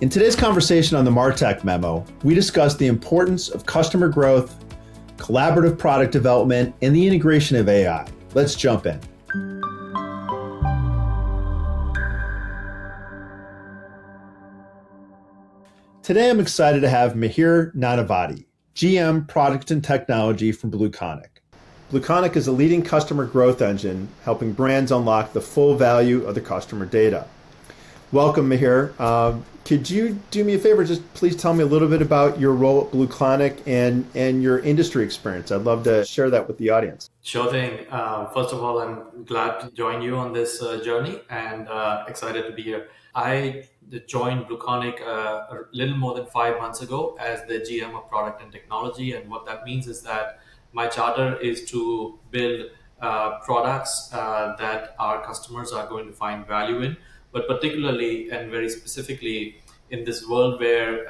In today's conversation on the MarTech Memo, we discuss the importance of customer growth, collaborative product development, and the integration of AI. Let's jump in. Today, I'm excited to have Mihir Nanavati, GM Product and Technology from BlueConic. BlueConic is a leading customer growth engine, helping brands unlock the full value of the customer data. Welcome, Mihir. Could you do me a favor? Just please tell me a little bit about your role at BlueConic and your industry experience. I'd love to share that with the audience. Sure thing. First of all, I'm glad to join you on this journey and excited to be here. I joined BlueConic a little more than 5 months ago as the GM of Product and Technology. And what that means is that my charter is to build products that our customers are going to find value in. But particularly and very specifically in this world where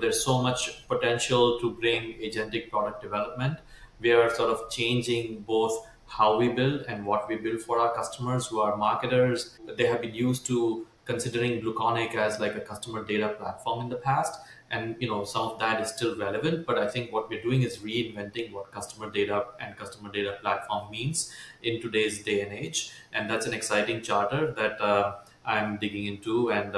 there's so much potential to bring agentic product development, we are sort of changing both how we build and what we build for our customers who are marketers. They have been used to considering BlueConic as like a customer data platform in the past. And some of that is still relevant, but I think what we're doing is reinventing what customer data and customer data platform means in today's day and age. And that's an exciting charter that I'm digging into and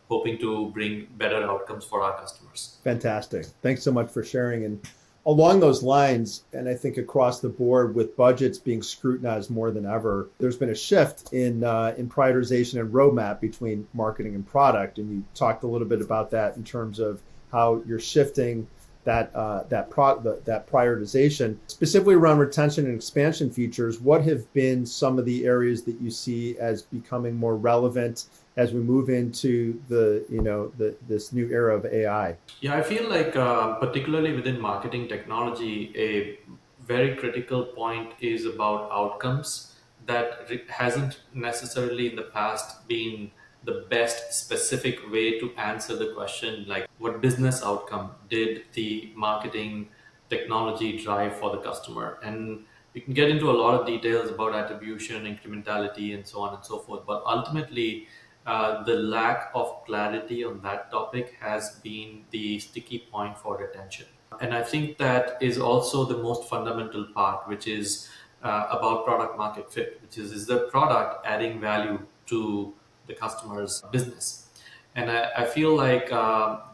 hoping to bring better outcomes for our customers. Fantastic. Thanks so much for sharing. And along those lines, and I think across the board with budgets being scrutinized more than ever, there's been a shift in prioritization and roadmap between marketing and product. And you talked a little bit about that in terms of how you're shifting that prioritization, specifically around retention and expansion features. What have been some of the areas that you see as becoming more relevant as we move into this new era of AI? Yeah, I feel like particularly within marketing technology, a very critical point is about outcomes that hasn't necessarily in the past been the best specific way to answer the question, like what business outcome did the marketing technology drive for the customer? And we can get into a lot of details about attribution, incrementality, and so on and so forth. But ultimately, the lack of clarity on that topic has been the sticky point for retention. And I think that is also the most fundamental part, which is about product market fit, which is the product adding value to the customer's business? And I feel like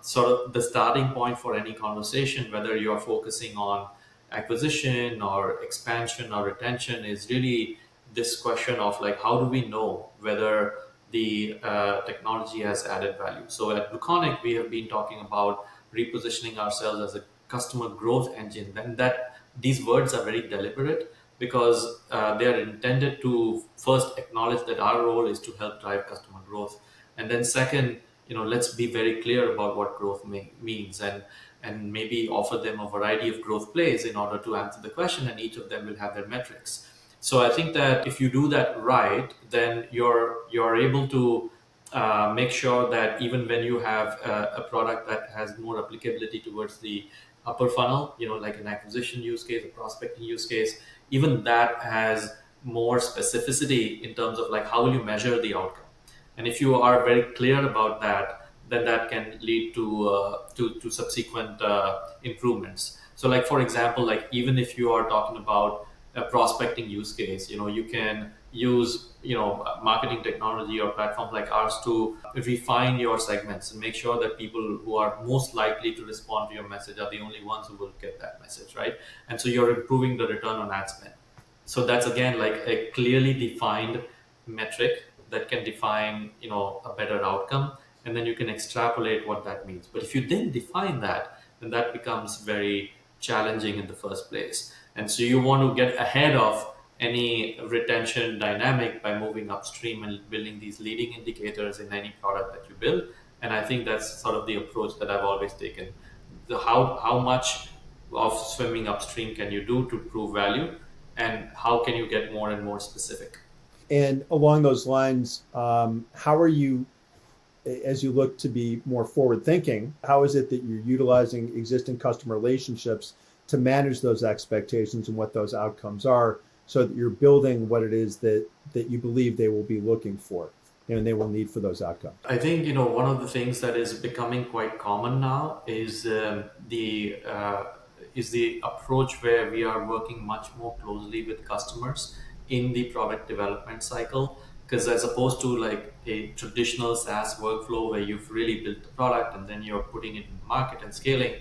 sort of the starting point for any conversation, whether you're focusing on acquisition or expansion or retention, is really this question of like, how do we know whether the technology has added value? So at BlueConic, we have been talking about repositioning ourselves as a customer growth engine. Then these words are very deliberate, because they are intended to first acknowledge that our role is to help drive customer growth. And then second, let's be very clear about what growth means and maybe offer them a variety of growth plays in order to answer the question, and each of them will have their metrics. So I think that if you do that right, then you're able to make sure that even when you have a product that has more applicability towards the upper funnel, like an acquisition use case, a prospecting use case, even that has more specificity in terms of like how will you measure the outcome. And if you are very clear about that, then that can lead to subsequent improvements. So like, for example, like even if you are talking about a prospecting use case, you can use marketing technology or platforms like ours to refine your segments and make sure that people who are most likely to respond to your message are the only ones who will get that message, right? And so you're improving the return on ad spend. So that's again like a clearly defined metric that can define a better outcome, and then you can extrapolate what that means. But if you didn't define that, then that becomes very challenging in the first place. And so you want to get ahead of any retention dynamic by moving upstream and building these leading indicators in any product that you build. And I think that's sort of the approach that I've always taken. How much of swimming upstream can you do to prove value, and how can you get more and more specific? And along those lines, how are you, as you look to be more forward thinking, how is it that you're utilizing existing customer relationships to manage those expectations and what those outcomes are, so that you're building what it is that you believe they will be looking for? and they will need for those outcomes. I think one of the things that is becoming quite common now is the approach where we are working much more closely with customers in the product development cycle. Because as opposed to like a traditional SaaS workflow where you've really built the product and then you're putting it in the market and scaling,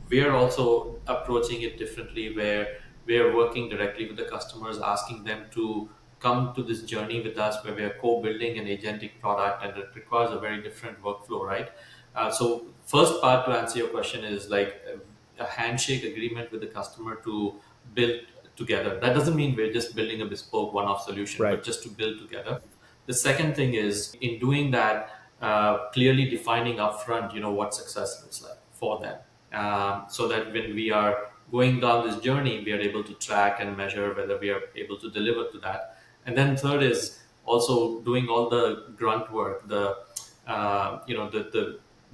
we're also approaching it differently where we're working directly with the customers, asking them to come to this journey with us where we're co-building an agentic product, and it requires a very different workflow, right? So first part to answer your question is like a handshake agreement with the customer to build together. That doesn't mean we're just building a bespoke one-off solution, Right. but just to build together. The second thing is in doing that, clearly defining upfront, what success looks like for them, so that when we are going down this journey, we are able to track and measure whether we are able to deliver to that. And then third is also doing all the grunt work, the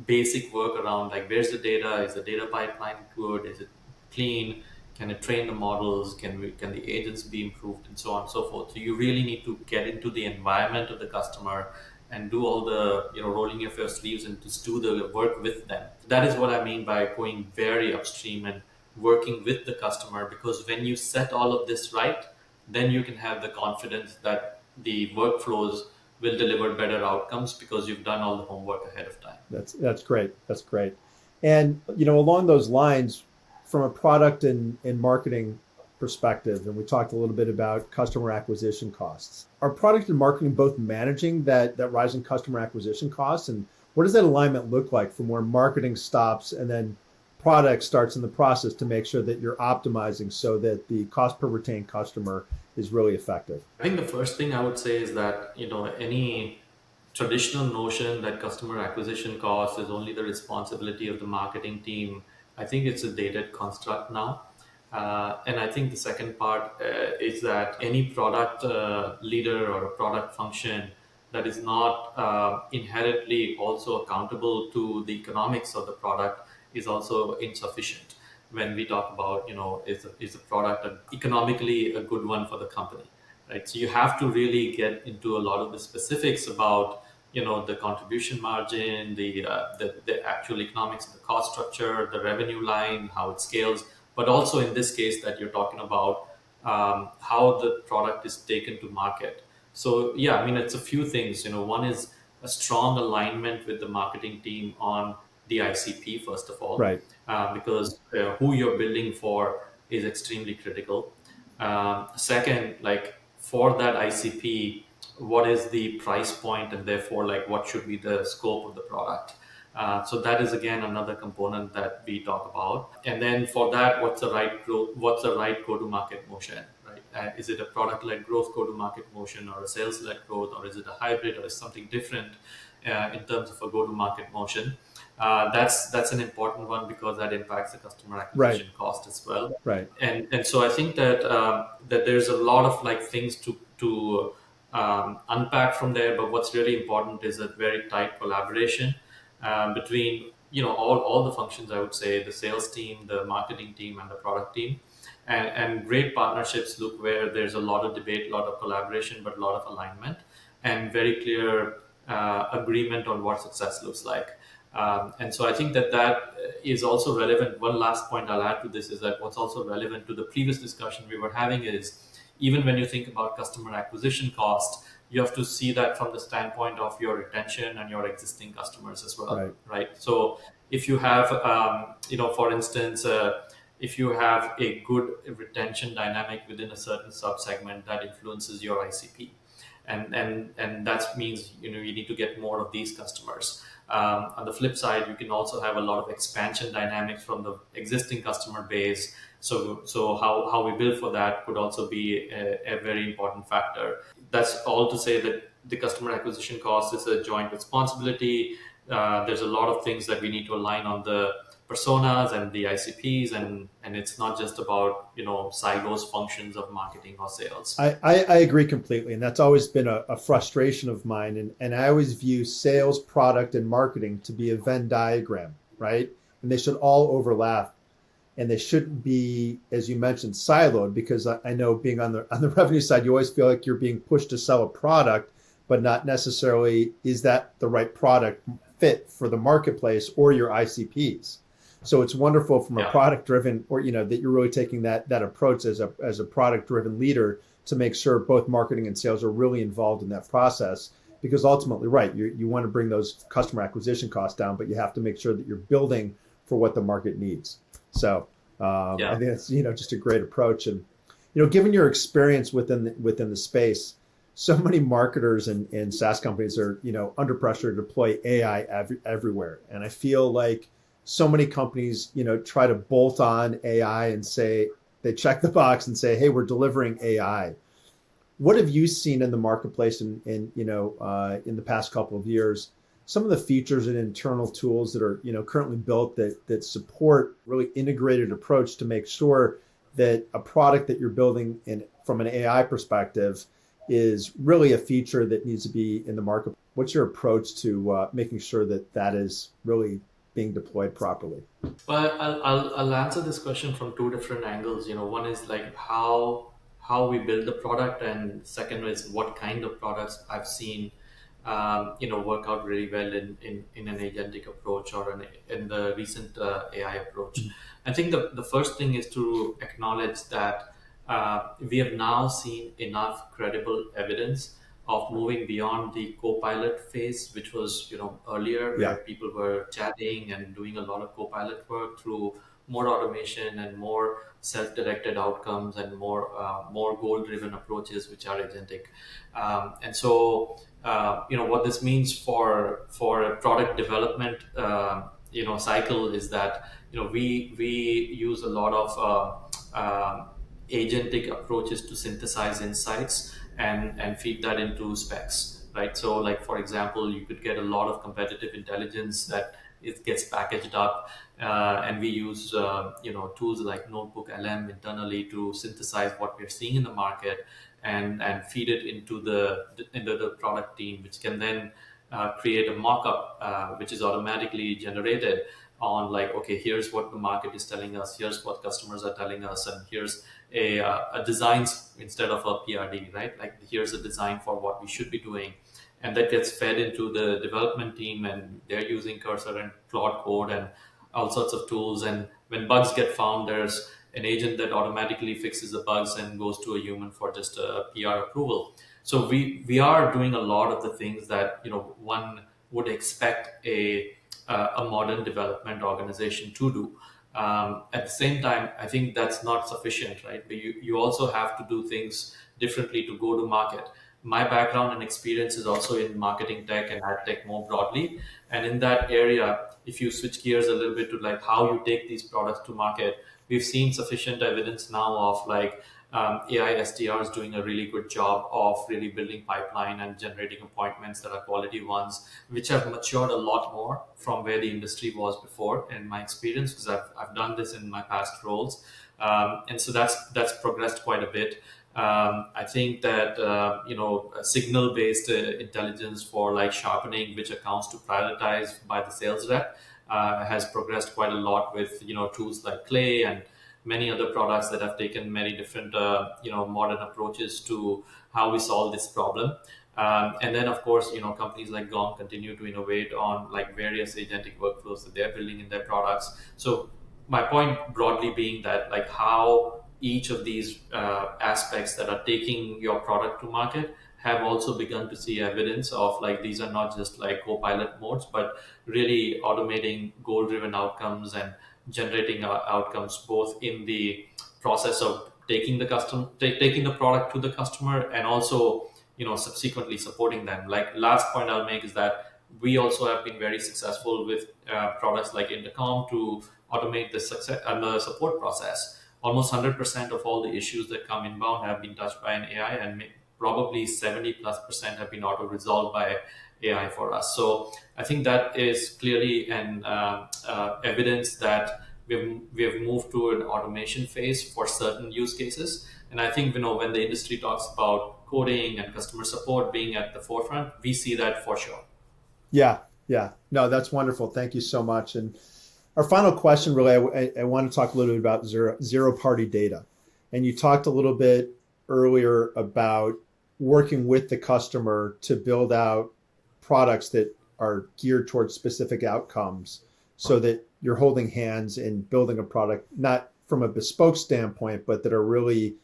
basic work around like where's the data, is the data pipeline good, is it clean, can it train the models, can the agents be improved, and so on and so forth. So you really need to get into the environment of the customer and do all the rolling of your sleeves and just do the work with them. That is what I mean by going very upstream and working with the customer, because when you set all of this right, then you can have the confidence that the workflows will deliver better outcomes because you've done all the homework ahead of time. That's great. That's great. And along those lines, from a product and marketing perspective, and we talked a little bit about customer acquisition costs. Are product and marketing both managing that rising customer acquisition costs? And what does that alignment look like from where marketing stops and then product starts in the process to make sure that you're optimizing so that the cost per retained customer is really effective? I think the first thing I would say is that, any traditional notion that customer acquisition cost is only the responsibility of the marketing team, I think it's a dated construct now. And I think the second part is that any product leader or a product function that is not inherently also accountable to the economics of the product is also insufficient when we talk about, is the product economically a good one for the company, right? So you have to really get into a lot of the specifics about, the contribution margin, the actual economics of the cost structure, the revenue line, how it scales, but also in this case that you're talking about how the product is taken to market. So yeah, I mean, it's a few things. One is a strong alignment with the marketing team on the ICP, first of all, Right. Because who you're building for is extremely critical. Second, like for that ICP, what is the price point, and therefore, like what should be the scope of the product? So that is again another component that we talk about. And then for that, what's the right go-to-market motion, right? Is it a product-led growth go-to-market motion, or a sales-led growth, or is it a hybrid, or is something different in terms of a go-to-market motion? That's an important one because that impacts the customer acquisition cost as well. Right. And so I think that that there's a lot of like things to unpack from there. But what's really important is a very tight collaboration between all the functions. I would say the sales team, the marketing team, and the product team, and great partnerships look where there's a lot of debate, a lot of collaboration, but a lot of alignment and very clear agreement on what success looks like. And so I think that is also relevant. One last point I'll add to this is that what's also relevant to the previous discussion we were having is even when you think about customer acquisition cost, you have to see that from the standpoint of your retention and your existing customers as well, right? So if you have, for instance, if you have a good retention dynamic within a certain subsegment, that influences your ICP. And that means you need to get more of these customers. On the flip side, you can also have a lot of expansion dynamics from the existing customer base. So how we build for that could also be a very important factor. That's all to say that the customer acquisition cost is a joint responsibility. There's a lot of things that we need to align on the personas and the ICPs, and it's not just about silos functions of marketing or sales. I agree completely, and that's always been a frustration of mine. And I always view sales, product, and marketing to be a Venn diagram, right? And they should all overlap, and they shouldn't be, as you mentioned, siloed. Because I know being on the revenue side, you always feel like you're being pushed to sell a product, but not necessarily is that the right product fit for the marketplace or your ICPs. So it's wonderful from a product driven, or that you're really taking that approach as a product driven leader to make sure both marketing and sales are really involved in that process, because ultimately, right, you want to bring those customer acquisition costs down, but you have to make sure that you're building for what the market needs. So I think that's just a great approach. And given your experience within the space, so many marketers and SaaS companies are under pressure to deploy AI everywhere, and I feel like so many companies try to bolt on AI and say they check the box and say, hey, we're delivering AI. What have you seen in the marketplace in the past couple of years? Some of the features and internal tools that are currently built that support really integrated approach to make sure that a product that you're building from an AI perspective is really a feature that needs to be in the market. What's your approach to making sure that is really being deployed properly? Well, I'll answer this question from two different angles. One is like how we build the product, and second is what kind of products I've seen work out really well in an agentic approach or in the recent AI approach. I think the first thing is to acknowledge that we have now seen enough credible evidence of moving beyond the co-pilot phase, which was earlier, where people were chatting and doing a lot of co-pilot work, through more automation and more self-directed outcomes and more goal-driven approaches, which are agentic. And so what this means for a product development cycle is that we use a lot of agentic approaches to synthesize insights and feed that into specs, right? So like, for example, you could get a lot of competitive intelligence that it gets packaged up, and we use tools like Notebook LM internally to synthesize what we're seeing in the market and feed it into the product team, which can then create a mock-up which is automatically generated on like, okay, here's what the market is telling us, here's what customers are telling us, and here's a design instead of a PRD, right? Like, here's a design for what we should be doing. And that gets fed into the development team, and they're using Cursor and Claude Code and all sorts of tools. And when bugs get found, there's an agent that automatically fixes the bugs and goes to a human for just a PR approval. So we are doing a lot of the things that one would expect a modern development organization to do. At the same time, I think that's not sufficient, right? But you also have to do things differently to go to market. My background and experience is also in marketing tech and ad tech more broadly. And in that area, if you switch gears a little bit to like how you take these products to market, we've seen sufficient evidence now of like AI SDRs doing a really good job of really building pipeline and generating appointments that are quality ones, which have matured a lot more from where the industry was before, in my experience, because I've done this in my past roles. And so that's progressed quite a bit. I think that signal-based intelligence for like sharpening which accounts to prioritize by the sales rep has progressed quite a lot with tools like Clay and many other products that have taken many different modern approaches to how we solve this problem. And then of course companies like Gong continue to innovate on like various agentic workflows that they're building in their products. So my point broadly being that like how each of these aspects that are taking your product to market have also begun to see evidence of like these are not just like co-pilot modes, but really automating goal-driven outcomes and generating outcomes both in the process of taking the product to the customer and also subsequently supporting them. Like, last point I'll make is that we also have been very successful with products like Intercom to automate the success and the support process. Almost 100% of all the issues that come inbound have been touched by an AI, and probably 70+% have been auto-resolved by AI for us. So I think that is clearly an evidence that we have moved to an automation phase for certain use cases. And I think when the industry talks about coding and customer support being at the forefront, we see that for sure. Yeah. No, that's wonderful. Thank you so much. And our final question, really, I want to talk a little bit about zero-party data. And you talked a little bit earlier about working with the customer to build out products that are geared towards specific outcomes so that you're holding hands in building a product, not from a bespoke standpoint, but that are really,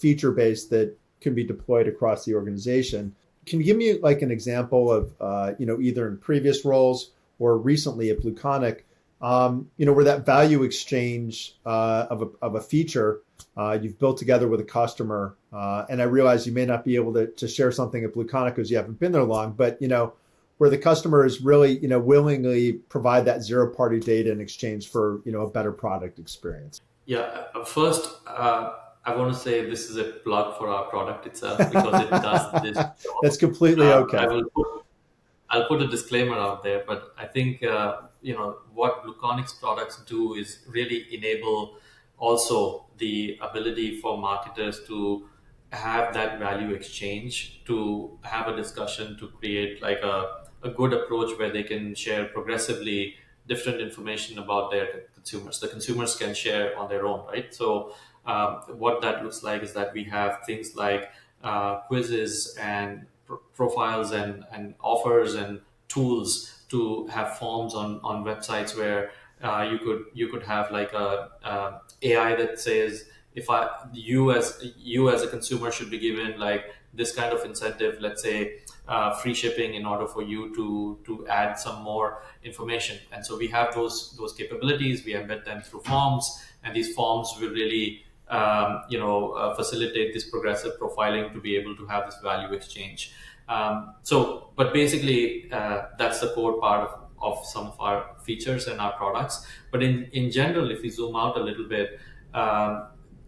feature-based that can be deployed across the organization. Can you give me like an example of, either in previous roles or recently at BlueConic, where that value exchange of a feature you've built together with a customer, and I realize you may not be able to share something at BlueConic because you haven't been there long, but where the customer is really willingly provide that zero-party data in exchange for a better product experience. Yeah, first, I want to say this is a plug for our product itself because it does this job. That's completely okay. I'll put a disclaimer out there, but I think what BlueConic's products do is really enable also the ability for marketers to have that value exchange, to have a discussion, to create like a good approach where they can share progressively different information about their consumers. The consumers can share on their own, right? So what that looks like is that we have things like quizzes and profiles and offers and tools to have forms on websites where you could have like a AI that says if you as a consumer should be given like this kind of incentive, let's say free shipping in order for you to add some more information. And so we have those capabilities. We embed them through forms, and these forms will really facilitate this progressive profiling to be able to have this value exchange. But basically, that's the core part of some of our features and our products. But in general, if we zoom out a little bit,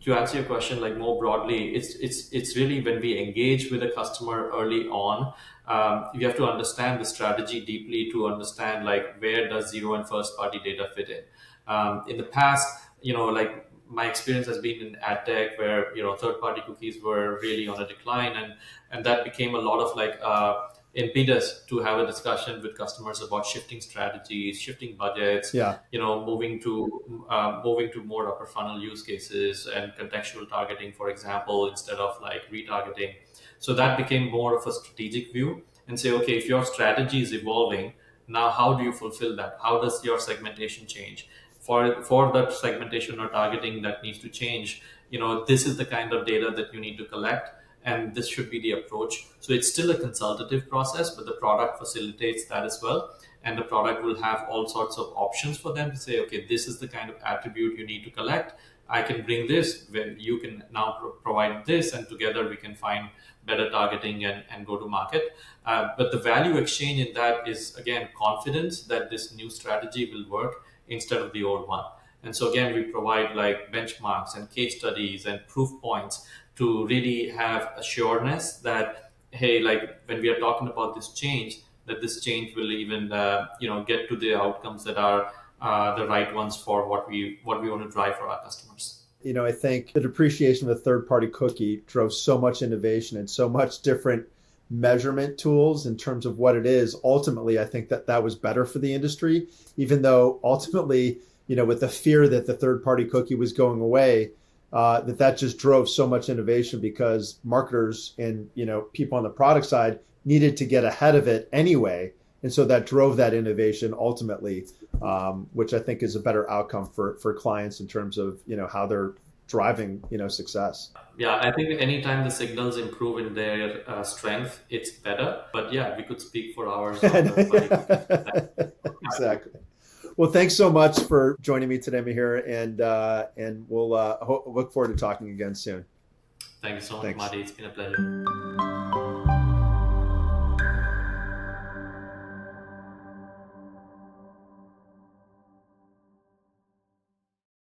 to answer your question, like more broadly, it's really when we engage with a customer early on, you have to understand the strategy deeply to understand like where does zero and first party data fit in. In the past, like my experience has been in ad tech where third party cookies were really on a decline, and that became a lot of like impetus to have a discussion with customers about shifting strategies, shifting budgets, moving to more upper funnel use cases and contextual targeting, for example, instead of like retargeting. So that became more of a strategic view and say, okay, if your strategy is evolving, now how do you fulfill that? How does your segmentation change? For that segmentation or targeting that needs to change, this is the kind of data that you need to collect, and this should be the approach. So it's still a consultative process, but the product facilitates that as well. And the product will have all sorts of options for them to say, okay, this is the kind of attribute you need to collect. I can bring this, when you can now provide this, and together we can find better targeting and go to market. But the value exchange in that is, again, confidence that this new strategy will work instead of the old one. And so again, we provide like benchmarks and case studies and proof points to really have assuredness that, hey, like when we are talking about this change, that this change will even, get to the outcomes that are the right ones for what we want to drive for our customers. I think the depreciation of the third-party cookie drove so much innovation and so much different measurement tools in terms of what it is. Ultimately, I think that was better for the industry, even though ultimately, with the fear that the third-party cookie was going away, that just drove so much innovation because marketers and people on the product side needed to get ahead of it anyway. And so that drove that innovation ultimately, which I think is a better outcome for clients in terms of how they're driving success. Yeah, I think anytime the signals improve in their strength, it's better. But yeah, we could speak for hours. Exactly. Well, thanks so much for joining me today, Mihir, and we'll look forward to talking again soon. Thank you so much, Marty. It's been a pleasure.